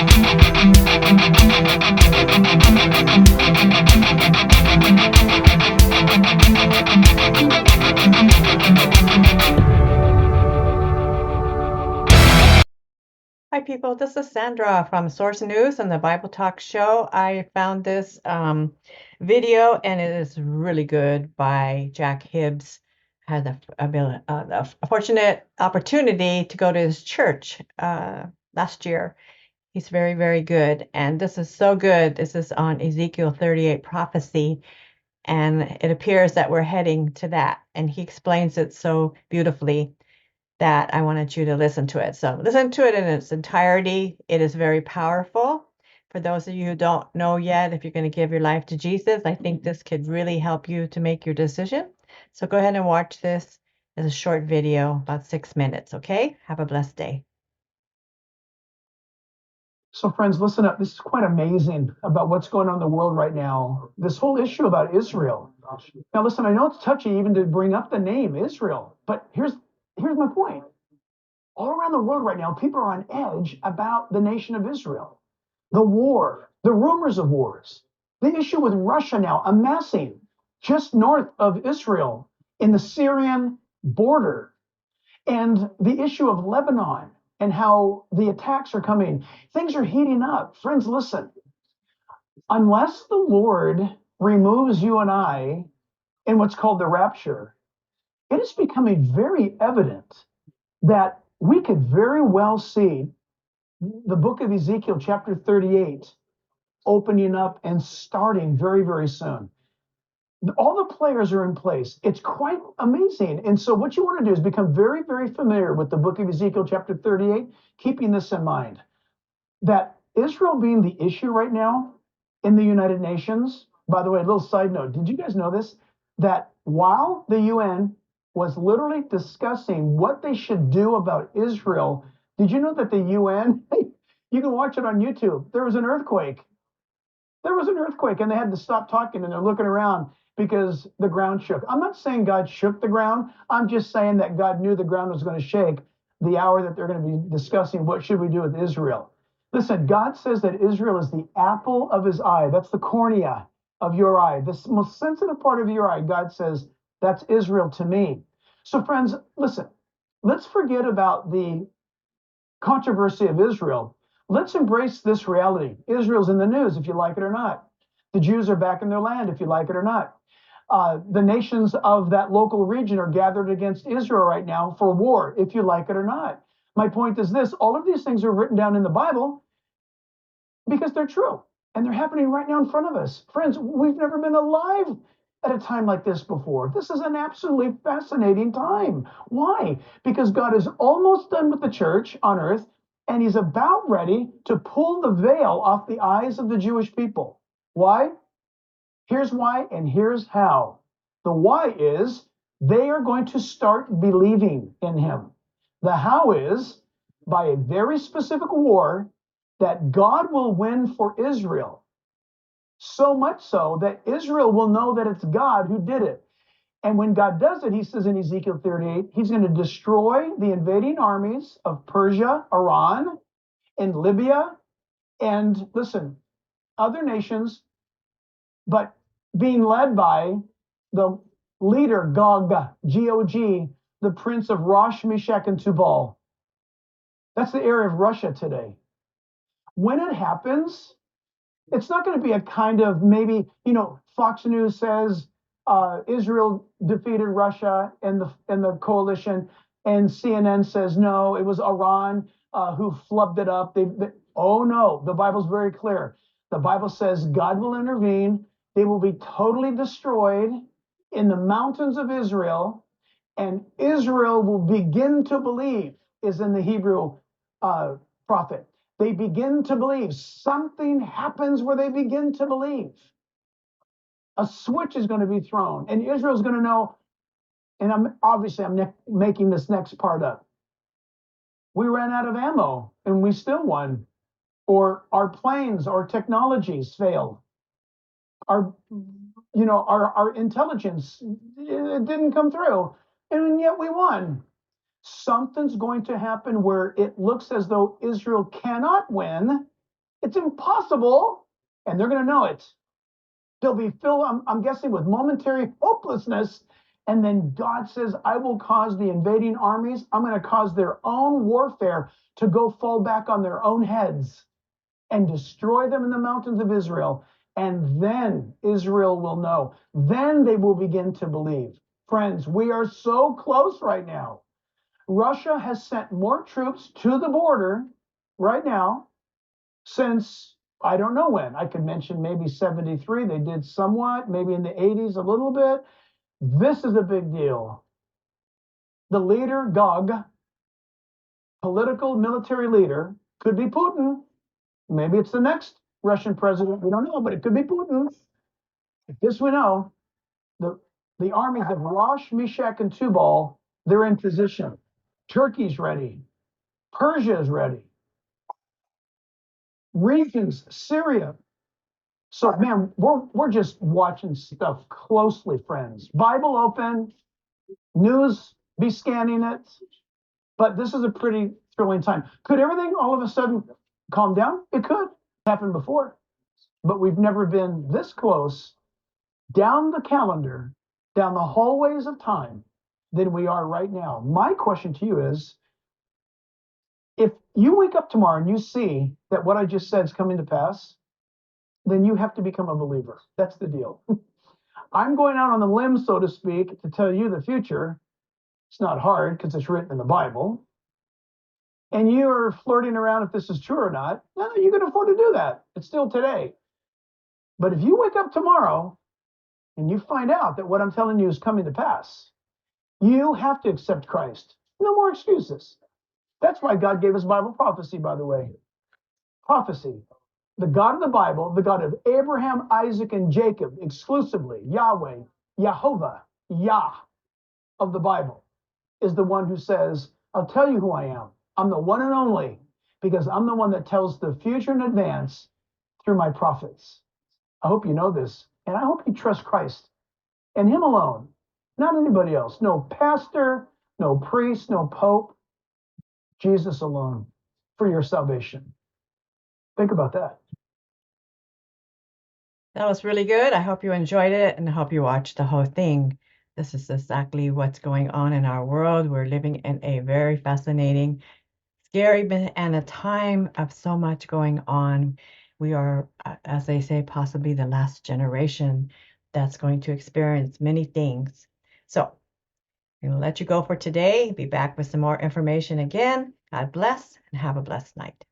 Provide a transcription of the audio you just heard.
Hi, people. This is Sandra from Source News and the Bible Talk Show. I found this video, and it is really good by Jack Hibbs. Had the fortunate opportunity to go to his church last year. He's very, very good. And this is so good. This is on Ezekiel 38 prophecy. And it appears that we're heading to that. And he explains it so beautifully that I wanted you to listen to it. So listen to it in its entirety. It is very powerful. For those of you who don't know yet, if you're going to give your life to Jesus, I think this could really help you to make your decision. So go ahead and watch this as a short video, about 6 minutes, okay? Have a blessed day. So, friends, listen up. This is quite amazing about what's going on in the world right now. This whole issue about Israel. Now, listen, I know it's touchy even to bring up the name Israel, but here's my point. All around the world right now, people are on edge about the nation of Israel, the war, the rumors of wars, the issue with Russia now amassing just north of Israel in the Syrian border, and the issue of Lebanon and how the attacks are coming. Things are heating up. Friends, listen. Unless the Lord removes you and I in what's called the rapture, it is becoming very evident that we could very well see the book of Ezekiel, chapter 38, opening up and starting very, very soon. All the players are in place. It's quite amazing. And so what you want to do is become very, very familiar with the book of Ezekiel, chapter 38, keeping this in mind, that Israel being the issue right now in the United Nations. By the way, a little side note, did you guys know this? That while the UN was literally discussing what they should do about Israel, did you know that the UN, you can watch it on YouTube, there was an earthquake. There was an earthquake, and they had to stop talking, and they're looking around because the ground shook. I'm not saying God shook the ground. I'm just saying that God knew the ground was going to shake the hour that they're going to be discussing what should we do with Israel. Listen, God says that Israel is the apple of his eye. That's the cornea of your eye. This most sensitive part of your eye, God says, that's Israel to me. So, friends, listen, let's forget about the controversy of Israel. Let's embrace this reality. Israel's in the news, if you like it or not. The Jews are back in their land, if you like it or not. The nations of that local region are gathered against Israel right now for war, if you like it or not. My point is this: all of these things are written down in the Bible because they're true, and they're happening right now in front of us. Friends, we've never been alive at a time like this before. This is an absolutely fascinating time. Why? Because God is almost done with the church on earth, and he's about ready to pull the veil off the eyes of the Jewish people. Why? Here's why, and here's how. The why is they are going to start believing in him. The how is by a very specific war that God will win for Israel. So much so that Israel will know that it's God who did it. And when God does it, he says in Ezekiel 38, he's going to destroy the invading armies of Persia, Iran, and Libya, and listen, other nations, but being led by the leader, Gog, G-O-G, the prince of Rosh, Meshach, and Tubal. That's the area of Russia today. When it happens, it's not going to be a kind of maybe, Fox News says Israel defeated Russia and the coalition, and CNN says no, it was Iran who flubbed it up. Oh no, the Bible's very clear. The Bible says God will intervene. They will be totally destroyed in the mountains of Israel, and Israel will begin to believe, is in the Hebrew prophet. They begin to believe. Something happens where they begin to believe. A switch is going to be thrown, and Israel's going to know. And I'm making this next part up. We ran out of ammo, and we still won. Or our planes, our technologies failed. Our intelligence, it didn't come through, and yet we won. Something's going to happen where it looks as though Israel cannot win, It's impossible. And they're going to know it. They'll be filled, I'm guessing, with momentary hopelessness. And then God says, I will cause the invading armies, I'm going to cause their own warfare to go fall back on their own heads and destroy them in the mountains of Israel. And then Israel will know. Then they will begin to believe. Friends, we are so close right now. Russia has sent more troops to the border right now since I don't know when. I could mention maybe 73. They did somewhat, maybe in the 80s, a little bit. This is a big deal. The leader, Gog, political military leader, could be Putin. Maybe it's the next Russian president. We don't know, but it could be Putin. This we know. The armies of Rosh, Meshach, and Tubal, they're in position. Turkey's ready. Persia is ready. Regions, Syria. So, man, we're just watching stuff closely, friends. Bible open, news, be scanning it. But this is a pretty thrilling time. Could everything all of a sudden calm down? It could. Happened before. But we've never been this close down the calendar, down the hallways of time than we are right now. My question to you is, if you wake up tomorrow and you see that what I just said is coming to pass, then you have to become a believer. That's the deal. I'm going out on the limb, so to speak, to tell you the future. It's not hard because it's written in the Bible. And you're flirting around if this is true or not. No, you can afford to do that. It's still today. But if you wake up tomorrow and you find out that what I'm telling you is coming to pass, you have to accept Christ. No more excuses. That's why God gave us Bible prophecy, by the way. Prophecy. The God of the Bible, the God of Abraham, Isaac, and Jacob, exclusively, Yahweh, Jehovah, Yah of the Bible, is the one who says, I'll tell you who I am. I'm the one and only, because I'm the one that tells the future in advance through my prophets. I hope you know this, and I hope you trust Christ and Him alone, not anybody else. No pastor, no priest, no pope, Jesus alone for your salvation. Think about that. That was really good. I hope you enjoyed it and I hope you watched the whole thing. This is exactly what's going on in our world. We're living in a very fascinating, scary, and a time of so much going on. We are, as they say, possibly the last generation that's going to experience many things. So I'm going to let you go for today. Be back with some more information again. God bless and have a blessed night.